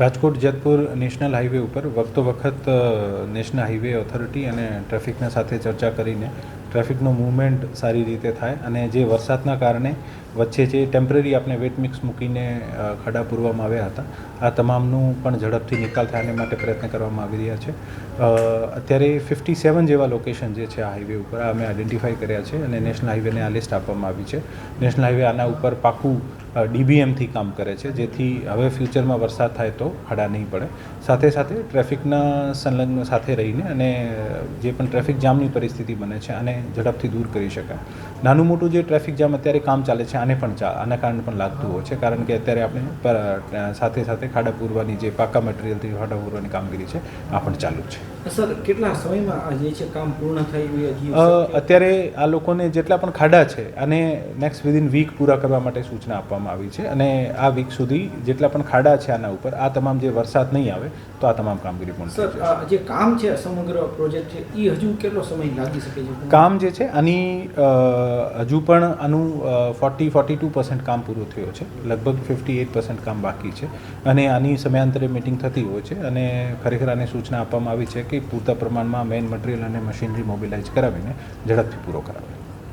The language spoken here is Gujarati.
રાજકોટ જેતપુર નેશનલ હાઈવે ઉપર વખતો વખત નેશનલ હાઈવે ઓથોરિટી અને ટ્રાફિકના સાથે ચર્ચા કરીને ટ્રાફિકનું મૂવમેન્ટ સારી રીતે થાય અને જે વરસાદના કારણે વચ્ચે જે ટેમ્પરરી આપણે વેટ મિક્સ મૂકીને ખાડા પૂરવામાં આવ્યા હતા આ તમામનું પણ ઝડપથી નિકાલ થાય અને માટે પ્રયત્ન કરવામાં આવી રહ્યા છે. અત્યારે 57 જેવા લોકેશન જે છે આ હાઈવે ઉપર અમે આઈડેન્ટિફાઈ કર્યા છે અને નેશનલ હાઈવેને આ લિસ્ટ આપવામાં આવી છે. નેશનલ હાઈવે આના ઉપર પાકું DBMથી કામ કરે છે જેથી હવે ફ્યુચરમાં વરસાદ થાય તો ખાડા નહીં પડે. સાથે સાથે ટ્રાફિકના સંલગ્ન સાથે રહીને અને જે પણ ટ્રાફિક જામની પરિસ્થિતિ બને છે આને ઝડપથી દૂર કરી શકાય. નાનું મોટું જે ટ્રાફિક જામ અત્યારે કામ ચાલે છે આના કારણે પણ લાગતું હોય છે કારણ કે અત્યારે આપણે સાથે સાથે ખાડા પૂરવાની જે પાકા મટીરિયલથી ખાડા પૂરવાની કામગીરી છે આ પણ ચાલુ છે. સર કેટલા સમયમાં આ જે છે કામ પૂર્ણ થાય? અત્યારે આ લોકોને જેટલા પણ ખાડા છે અને નેક્સ્ટ વિધિન વીક પૂરા કરવા માટે સૂચના આપવામાં આવી છે અને આ વીક સુધી જેટલા પણ ખાડા છે આના ઉપર આ તમામ જે વરસાદ નહીં આવે તો આ તમામ કામગીરી પૂર્ણ થઈ જશે. સર જે કામ છે સમગ્ર પ્રોજેક્ટ છે એ હજુ કેટલો સમય લાગી શકે છે? કામ જે છે આની હજુ પણ આનું 42% કામ પૂરું થયું છે. લગભગ 58% કામ બાકી છે અને આની સમયાંતરે મિટિંગ થતી હોય છે અને ખરેખર આને સૂચના આપવામાં આવી છે કે પૂરતા પ્રમાણમાં મેઇન મટીરિયલ અને મશીનરી મોબિલાઇઝ કરાવીને ઝડપથી પૂરો કરાવે.